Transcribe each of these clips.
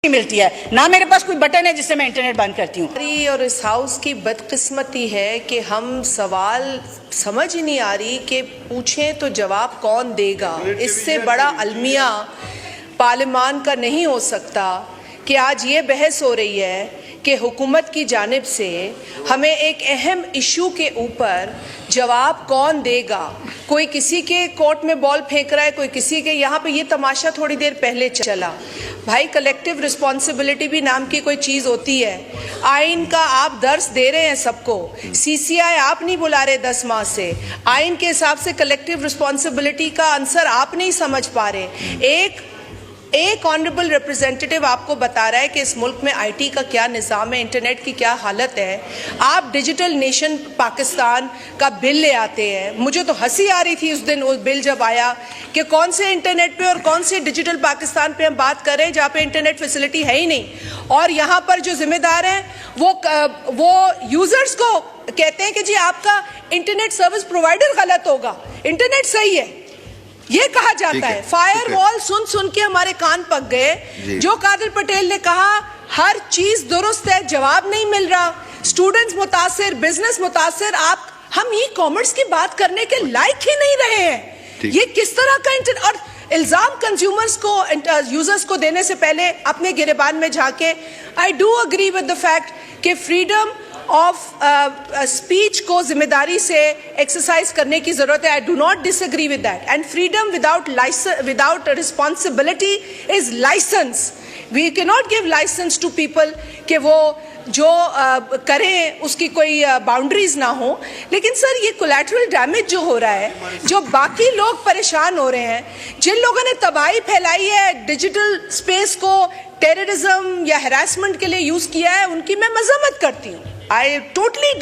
मिलती है ना, मेरे पास कोई बटन है जिससे मैं इंटरनेट बंद करती हूँ। और इस हाउस की बदकिस्मती है कि हम सवाल समझ ही नहीं आ रही कि पूछें तो जवाब कौन देगा। इससे बड़ा अलमिया पार्लियामान का नहीं हो सकता कि आज ये बहस हो रही है कि हुकूमत की जानिब से हमें एक अहम इशू के ऊपर जवाब कौन देगा। कोई किसी के कोर्ट में बॉल फेंक रहा है, कोई किसी के। यहाँ पे ये तमाशा थोड़ी देर पहले चला भाई, कलेक्टिव रिस्पॉन्सिबिलिटी भी नाम की कोई चीज़ होती है। आइन का आप दर्स दे रहे हैं सबको, सीसीआई आप नहीं बुला रहे 10 माह से। आइन के हिसाब से कलेक्टिव रिस्पॉन्सिबिलिटी का आंसर आप नहीं समझ पा रहे। एक ऑनरेबल रिप्रेजेंटेटिव आपको बता रहा है कि इस मुल्क में आईटी का क्या निज़ाम है, इंटरनेट की क्या हालत है। आप डिजिटल नेशन पाकिस्तान का बिल ले आते हैं। मुझे तो हंसी आ रही थी उस दिन वो बिल जब आया कि कौन से इंटरनेट पे और कौन से डिजिटल पाकिस्तान पे हम बात कर रहे हैं जहाँ पे इंटरनेट फैसिलिटी है ही नहीं। और यहाँ पर जो जिम्मेदार हैं वो यूजर्स को कहते हैं कि जी आपका इंटरनेट सर्विस प्रोवाइडर गलत होगा, इंटरनेट सही है, ये कहा जाता है। फायर वॉल सुन के हमारे कान पक गए। जो कादिर पटेल ने कहा हर चीज दुरुस्त है, जवाब नहीं मिल रहा। स्टूडेंट्स मुतासिर, बिजनेस मुतासिर। हम ई कॉमर्स की बात करने के लायक ही नहीं रहे हैं। ये किस तरह का इंटरनेट और इल्जाम कंज्यूमर्स को, यूजर्स को देने से पहले अपने गिरेबान में झाके। I do agree with the fact कि फ्रीडम ऑफ स्पीच को जिम्मेदारी से एक्सरसाइज करने की जरूरत है। I do not disagree with that. And freedom without responsibility is licence. We can not give licence to people कि वो जो करें उसकी कोई बाउंड्रीज ना हो। लेकिन सर ये कोलैटरल डैमेज जो हो रहा है, जो बाकी लोग परेशान हो रहे हैं, जिन लोगों ने तबाही फैलाई है, डिजिटल स्पेस को टेररिज्म या हैरेसमेंट के लिए यूज किया है, उनकी मैं मजम्मत करती हूँ। I totally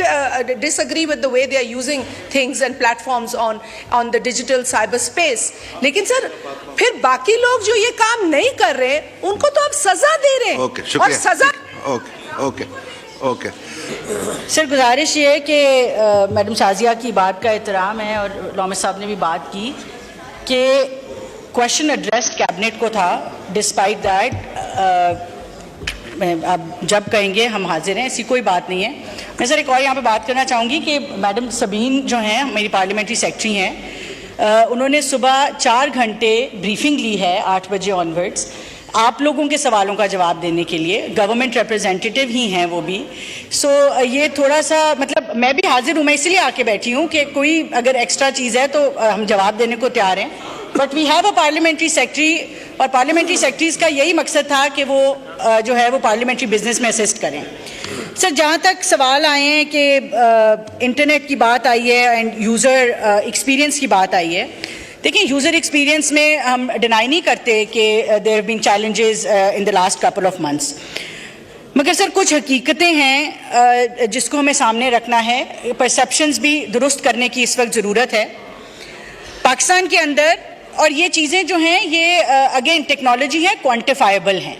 disagree with the way they are using things and platforms on the digital cyberspace. लेकिन सर फिर बाकी लोग जो ये काम नहीं कर रहे उनको तो आप सजा दे रहे हैं। और सजा ओके सर गुजारिश ये है कि मैडम शाजिया की बात का एहतराम है और लॉमेस साहब ने भी बात की कि क्वेश्चन एड्रेस्ड कैबिनेट को था। डिस्पाइट दैट आप जब कहेंगे हम हाजिर हैं, ऐसी कोई बात नहीं है। मैं सर एक और यहाँ पे बात करना चाहूँगी कि मैडम सबीन जो हैं मेरी पार्लियामेंट्री सेक्रेटरी हैं, उन्होंने सुबह 4 घंटे ब्रीफिंग ली है 8 बजे ऑनवर्ड्स आप लोगों के सवालों का जवाब देने के लिए। गवर्नमेंट रिप्रेजेंटेटिव ही हैं वो भी। सो ये थोड़ा सा मतलब मैं भी हाजिर हूँ, मैं इसलिए आके बैठी हूँ कि कोई अगर एक्स्ट्रा चीज़ है तो हम जवाब देने को तैयार हैं। But we have a parliamentary secretary और पार्लियामेंट्री सेक्रेटरीज का यही मकसद था कि वो जो है वो पार्लियामेंट्री बिजनेस में असिस्ट करें। सर जहाँ तक सवाल आए हैं कि इंटरनेट की बात आई है एंड यूज़र एक्सपीरियंस की बात आई है, देखिए यूज़र एक्सपीरियंस में हम डिनाई नहीं करते कि there have been challenges in the last couple of months, मगर सर कुछ हकीकतें हैं जिसको हमें सामने रखना है। परसेप्शंस भी दुरुस्त करने की इस वक्त ज़रूरत है पाकिस्तान के अंदर। और ये चीज़ें जो हैं ये अगेन टेक्नोलॉजी है, क्वांटिफाइबल हैं।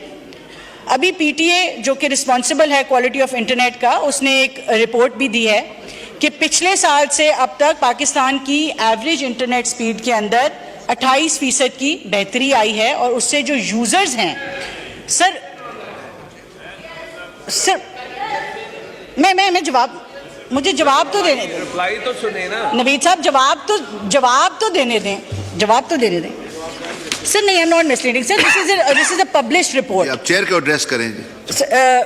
अभी पीटीए जो कि रिस्पॉन्सिबल है क्वालिटी ऑफ इंटरनेट का, उसने एक रिपोर्ट भी दी है कि पिछले साल से अब तक पाकिस्तान की एवरेज इंटरनेट स्पीड के अंदर 28% की बेहतरी आई है। और उससे जो यूज़र्स हैं सर मैं जवाब, मुझे जवाब तो देने दें। रिप्लाई तो सुने ना नवीद साहब, जवाब तो देने दें। सर नहीं, I am not misleading sir, this is a published report. आप चेयर को एड्रेस करें।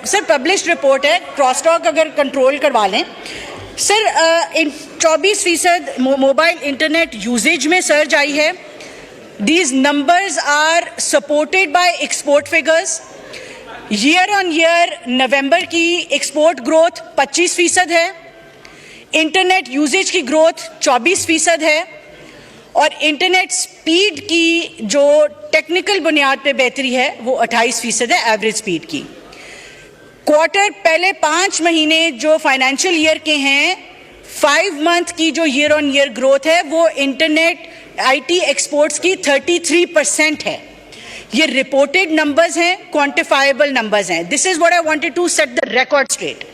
सर पब्लिश्ड रिपोर्ट है, क्रॉस टॉक अगर कंट्रोल करवा लें। सर 24% मोबाइल इंटरनेट यूजेज में सर्ज आई है। These numbers are supported by export figures. Year on year November की एक्सपोर्ट ग्रोथ 25% है, इंटरनेट यूजेज की ग्रोथ 24% है और इंटरनेट स्पीड की जो टेक्निकल बुनियाद पे बेहतरी है वो 28% है एवरेज स्पीड की। क्वार्टर पहले 5 महीने जो फाइनेंशियल ईयर के हैं, 5 मंथ की जो ईयर ऑन ईयर ग्रोथ है वो इंटरनेट आईटी एक्सपोर्ट्स की 33% है। ये रिपोर्टेड नंबर्स हैं, क्वांटिफाइबल नंबर्स हैं। This is what I wanted to set the record straight.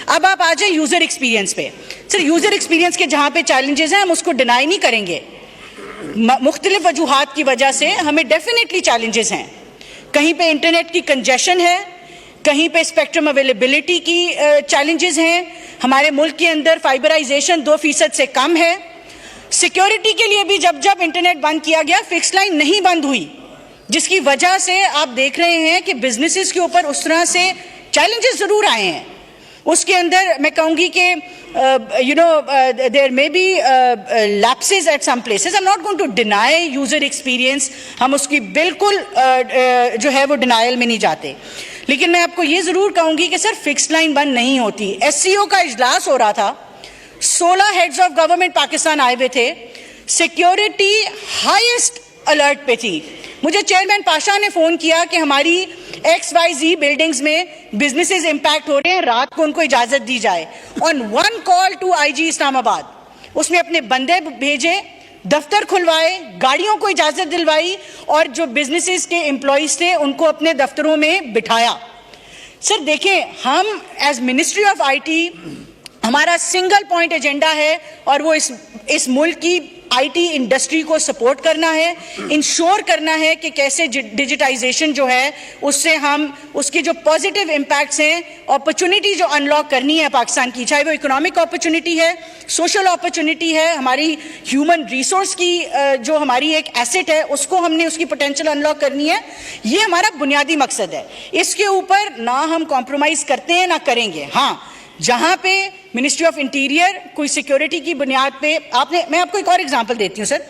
अब आप आ जाए यूजर एक्सपीरियंस पे। सर यूजर एक्सपीरियंस के जहां पे चैलेंजेस हैं हम उसको डिनाई नहीं करेंगे। मुख्तलिफ वजूहात की वजह से हमें डेफिनेटली चैलेंजेस हैं। कहीं पे इंटरनेट की कंजेशन है, कहीं पे स्पेक्ट्रम अवेलेबिलिटी की चैलेंजेस हैं, हमारे मुल्क के अंदर फाइबराइजेशन 2% से कम है। सिक्योरिटी के लिए भी जब जब इंटरनेट बंद किया गया, फिक्स लाइन नहीं बंद हुई, जिसकी वजह से आप देख रहे हैं कि बिजनेसेस के ऊपर उस तरह से चैलेंजेस जरूर आए हैं। उसके अंदर मैं कहूंगी कि there may be lapses at some places. I am not going to deny user experience, हम उसकी बिल्कुल जो है वो डिनायल में नहीं जाते, लेकिन मैं आपको ये जरूर कहूंगी कि सर फिक्स लाइन बंद नहीं होती। SCO का इजलास हो रहा था, 16 हेड्स ऑफ गवर्नमेंट पाकिस्तान आए हुए थे, सिक्योरिटी हाईएस्ट अलर्ट पे थी। मुझे चेयरमैन पाशा ने फोन किया कि हमारी XYZ बिल्डिंग्स में बिजनेसेस इंपैक्ट हो रहे हैं, रात को उनको इजाजत दी जाए। On one call to IG Islamabad, उसने अपने बंदे भेजे, दफ्तर खुलवाए, गाड़ियों को इजाजत दिलवाई और जो बिजनेसेस के एम्प्लॉइज थे उनको अपने दफ्तरों में बिठाया। सर देखें, हम एज मिनिस्ट्री ऑफ IT हमारा सिंगल पॉइंट एजेंडा है और वो इस मुल्क की IT इंडस्ट्री को सपोर्ट करना है, इंश्योर करना है कि कैसे डिजिटाइजेशन जो है उससे हम उसके जो पॉजिटिव इम्पैक्ट्स हैं, अपॉर्चुनिटी जो अनलॉक करनी है पाकिस्तान की, चाहे वो इकोनॉमिक अपॉर्चुनिटी है, सोशल अपॉर्चुनिटी है, हमारी ह्यूमन रिसोर्स की जो हमारी एक एसेट है उसको हमने उसकी पोटेंशियल अनलॉक करनी है। ये हमारा बुनियादी मकसद है, इसके ऊपर ना हम कॉम्प्रोमाइज करते हैं ना करेंगे। हाँ, जहां पे मिनिस्ट्री ऑफ इंटीरियर कोई सिक्योरिटी की बुनियाद पे मैं आपको एक और एग्जांपल देती हूं सर।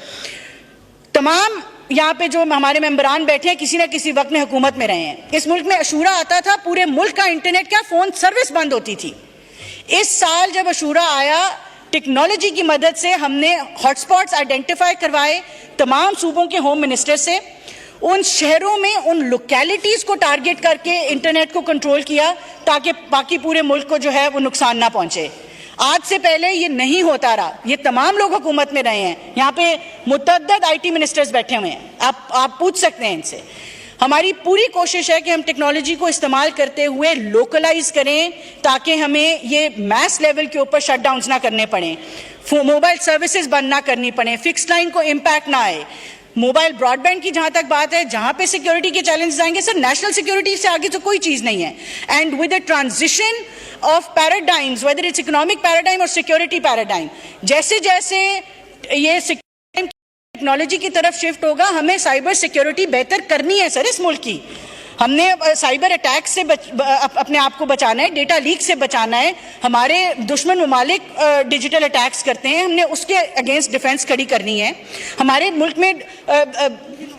तमाम यहाँ पे जो हमारे मेंबरान बैठे हैं किसी ना किसी वक्त में हुकूमत में रहे हैं। इस मुल्क में अशूरा आता था, पूरे मुल्क का इंटरनेट क्या फोन सर्विस बंद होती थी। इस साल जब अशूरा आया, टेक्नोलॉजी की मदद से हमने हॉटस्पॉट्स आइडेंटिफाई करवाए तमाम सूबों के होम मिनिस्टर से, उन शहरों में उन लोकेलिटीज को टारगेट करके इंटरनेट को कंट्रोल किया ताकि बाकी पूरे मुल्क को जो है वो नुकसान ना पहुंचे। आज से पहले ये नहीं होता रहा, ये तमाम लोग हुकूमत में रहे हैं, यहाँ पे मुतअद्दिद IT मिनिस्टर्स बैठे हुए हैं, आप पूछ सकते हैं इनसे। हमारी पूरी कोशिश है कि हम टेक्नोलॉजी को इस्तेमाल करते हुए लोकलाइज करें ताकि हमें ये मैस लेवल के ऊपर शटडाउन्स ना करने पड़े, मोबाइल सर्विसेज बंद ना करनी पड़े, फिक्स लाइन को इम्पैक्ट ना आए। मोबाइल ब्रॉडबैंड की जहां तक बात है, जहां पे सिक्योरिटी के चैलेंजेस आएंगे सर, नेशनल सिक्योरिटी से आगे तो कोई चीज नहीं है। And with the transition of paradigms, whether it's economic paradigm और सिक्योरिटी पैराडाइम, जैसे जैसे ये टेक्नोलॉजी की तरफ शिफ्ट होगा, हमें साइबर सिक्योरिटी बेहतर करनी है सर इस मुल्क की। हमने साइबर अटैक से अपने आप को बचाना है, डेटा लीक से बचाना है। हमारे दुश्मन ममालिक डिजिटल अटैक्स करते हैं, हमने उसके अगेंस्ट डिफेंस खड़ी करनी है। हमारे मुल्क में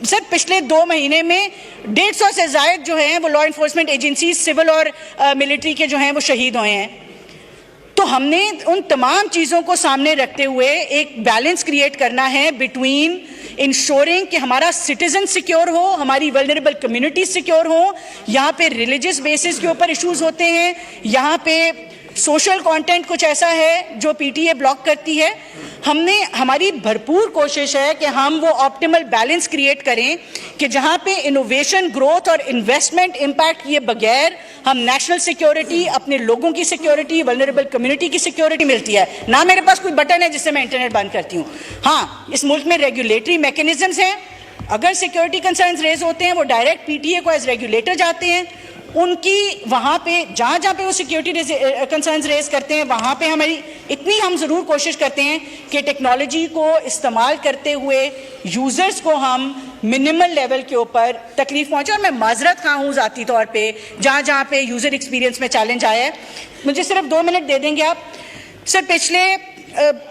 सर पिछले 2 महीने में 150 से ज़ायद जो हैं वो लॉ इन्फोर्समेंट एजेंसी, सिविल और मिलिट्री के जो हैं वो शहीद हुए हैं। तो हमने उन तमाम चीज़ों को सामने रखते हुए एक बैलेंस क्रिएट करना है बिटवीन इंश्योरिंग कि हमारा सिटीजन सिक्योर हो, हमारी वल्नरेबल कम्युनिटी सिक्योर हो। यहाँ पे रिलीजियस बेसिस के ऊपर इश्यूज होते हैं, यहाँ पे सोशल कंटेंट कुछ ऐसा है जो PTA ब्लॉक करती है। हमारी भरपूर कोशिश है कि हम वो ऑप्टिमल बैलेंस क्रिएट करें कि जहाँ पे इनोवेशन, ग्रोथ और इन्वेस्टमेंट इम्पैक्ट किए बगैर हम नेशनल सिक्योरिटी, अपने लोगों की सिक्योरिटी, वल्नरेबल कम्युनिटी की सिक्योरिटी मिलती है। ना मेरे पास कोई बटन है जिससे मैं इंटरनेट बंद करती हूँ। हाँ, इस मुल्क में रेगुलेटरी मैकेनिज्म्स हैं, अगर सिक्योरिटी कंसर्न्स रेज होते हैं वो डायरेक्ट PTA को एज रेगुलेटर जाते हैं, उनकी वहाँ पे जहाँ पे वो सिक्योरिटी कंसर्न्स रेज करते हैं वहाँ पे इतनी हम ज़रूर कोशिश करते हैं कि टेक्नोलॉजी को इस्तेमाल करते हुए यूज़र्स को हम मिनिमल लेवल के ऊपर तकलीफ पहुँचे। और मैं माजरत खा हूँ ज़ाती तौर पे जहाँ पे यूज़र एक्सपीरियंस में चैलेंज आया है। मुझे सिर्फ 2 मिनट दे देंगे आप सर? पिछले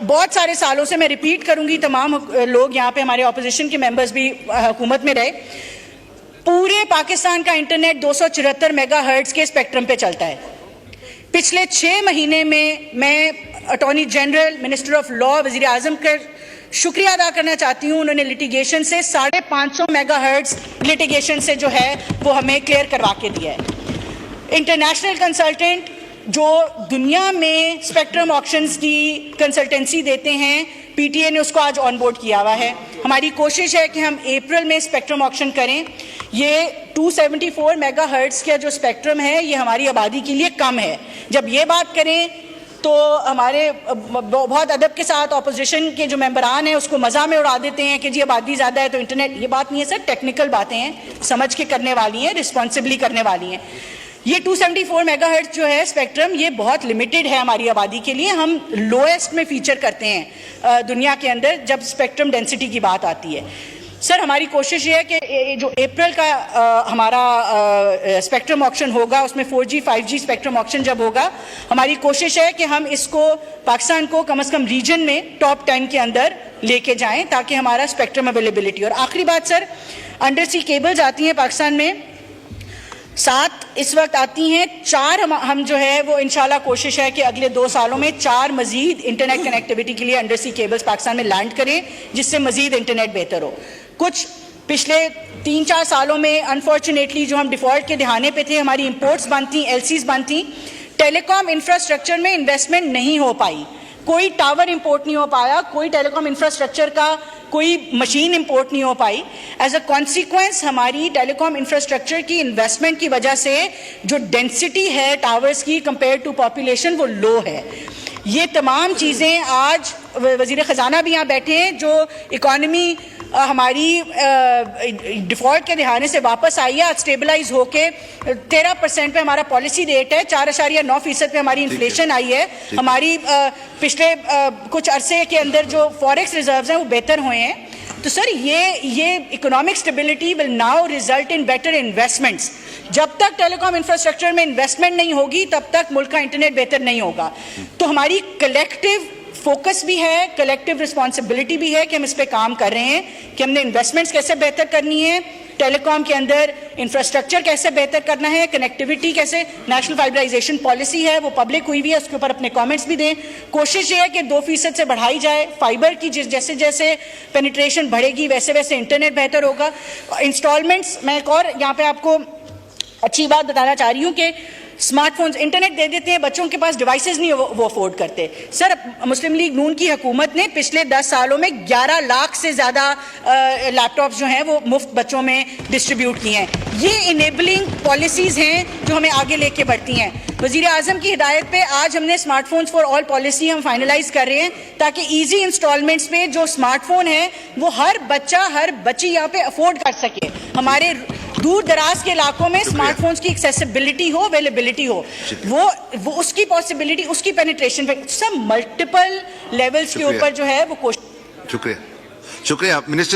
बहुत सारे सालों से, मैं रिपीट करूँगी, तमाम लोग यहाँ पे हमारे ऑपोजिशन के मेंबर्स भी हुकूमत में रहे, पूरे पाकिस्तान का इंटरनेट 274 मेगाहर्ट्ज के स्पेक्ट्रम पे चलता है। पिछले 6 महीने में मैं attorney general, minister of law, वजीर आजम का शुक्रिया अदा करना चाहती हूँ। उन्होंने लिटिगेशन से 550 मेगाहर्ट्ज लिटिगेशन से जो है वो हमें क्लियर करवा के दिया है। इंटरनेशनल कंसल्टेंट जो दुनिया में स्पेक्ट्रम ऑक्शंस की कंसल्टेंसी देते हैं, PTA ने उसको आज ऑन बोर्ड किया हुआ है। हमारी कोशिश है कि हम अप्रैल में स्पेक्ट्रम ऑक्शन करें। ये 274 मेगाहर्ट्ज का जो स्पेक्ट्रम है ये हमारी आबादी के लिए कम है। जब ये बात करें तो हमारे बहुत अदब के साथ ऑपोजिशन के जो मेंबरान हैं उसको मज़ा में उड़ा देते हैं कि जी आबादी ज़्यादा है तो इंटरनेट, ये बात नहीं है सर, टेक्निकल बातें हैं, समझ के करने वाली हैं, रिस्पॉन्सिबली करने वाली हैं। ये 274 मेगाहर्ट्ज जो है स्पेक्ट्रम, ये बहुत लिमिटेड है हमारी आबादी के लिए, हम लोएस्ट में फीचर करते हैं दुनिया के अंदर जब स्पेक्ट्रम डेंसिटी की बात आती है। सर हमारी कोशिश ये है कि जो अप्रैल का हमारा स्पेक्ट्रम ऑक्शन होगा, उसमें 4G 5G स्पेक्ट्रम ऑक्शन जब होगा, हमारी कोशिश है कि हम इसको पाकिस्तान को कम से कम रीजन में टॉप 10 के अंदर लेके जाएं ताकि हमारा स्पेक्ट्रम अवेलेबिलिटी। और आखिरी बात सर, अंडर सी केबल्स आती हैं पाकिस्तान में 7 इस वक्त आती हैं, 4 हम जो है वो इंशाल्लाह कोशिश है कि अगले 2 सालों में 4 मजीद इंटरनेट कनेक्टिविटी के लिए अंडर सी केबल्स पाकिस्तान में लैंड करें जिससे मजीद इंटरनेट बेहतर हो। कुछ पिछले 3-4 सालों में अनफॉर्चुनेटली जो हम डिफ़ॉल्ट के दहाने पे थे, हमारी इंपोर्ट्स बंद थी, LCs बंद थी, टेलीकॉम इंफ्रास्ट्रक्चर में इन्वेस्टमेंट नहीं हो पाई, कोई टावर इंपोर्ट नहीं हो पाया, कोई टेलीकॉम इंफ्रास्ट्रक्चर का कोई मशीन इंपोर्ट नहीं हो पाई। एज अ कॉन्सिक्वेंस हमारी टेलीकॉम इंफ्रास्ट्रक्चर की इन्वेस्टमेंट की वजह से जो डेंसिटी है टावर्स की कंपेयर टू पॉपुलेशन वो लो है। ये तमाम चीज़ें आज वज़ीर ख़जाना भी यहाँ बैठे हैं, जो इकॉनमी हमारी डिफ़ॉल्ट के दहाने से वापस आई है, आज स्टेबलाइज होके 13% पे हमारा पॉलिसी रेट है, 4.9% पे हमारी इन्फ्लेशन आई है, हमारी पिछले कुछ अरसे के अंदर जो फॉरेक्स रिजर्व्स हैं वो बेहतर हुए हैं। तो सर ये economic stability will now result in better investments. जब तक टेलीकॉम इंफ्रास्ट्रक्चर में इन्वेस्टमेंट नहीं होगी तब तक मुल्क का इंटरनेट बेहतर नहीं होगा। तो हमारी कलेक्टिव फोकस भी है, कलेक्टिव रिस्पॉन्सिबिलिटी भी है कि हम इस पे काम कर रहे हैं कि हमने इन्वेस्टमेंट्स कैसे बेहतर करनी है, टेलीकॉम के अंदर इंफ्रास्ट्रक्चर कैसे बेहतर करना है, कनेक्टिविटी कैसे, नेशनल फाइबराइजेशन पॉलिसी है वो पब्लिक हुई हुई है, उसके ऊपर अपने कमेंट्स भी दें। कोशिश ये है कि 2% से बढ़ाई जाए फाइबर की, जैसे जैसे पेनिट्रेशन बढ़ेगी वैसे वैसे इंटरनेट बेहतर होगा। इंस्टॉलमेंट्स, मैं एक और यहाँ पे आपको अच्छी बात बताना चाह रही हूँ कि स्मार्टफोन्स इंटरनेट दे देते हैं, बच्चों के पास डिवाइसेस नहीं वो अफोर्ड करते। सर मुस्लिम लीग नून की हुकूमत ने पिछले 10 सालों में 11 लाख से ज़्यादा लैपटॉप्स जो हैं वो मुफ्त बच्चों में डिस्ट्रीब्यूट किए हैं। ये इनेबलिंग पॉलिसीज़ हैं जो हमें आगे लेके बढ़ती हैं। वज़ीर आज़म की हिदायत पे आज हमने स्मार्टफोन्स फॉर ऑल पॉलिसी हम फाइनलाइज कर रहे हैं ताकि ईजी इंस्टॉलमेंट्स पे जो स्मार्टफोन है वो हर बच्चा हर बच्ची यहाँ पे अफोर्ड कर सके। हमारे दूर दराज के इलाकों में स्मार्टफोन्स की एक्सेसिबिलिटी हो, अवेलेबिलिटी हो, वो उसकी पॉसिबिलिटी, उसकी पेनिट्रेशन पे सब मल्टीपल लेवल्स के ऊपर जो है वो कोशिश। शुक्रिया मिनिस्टर।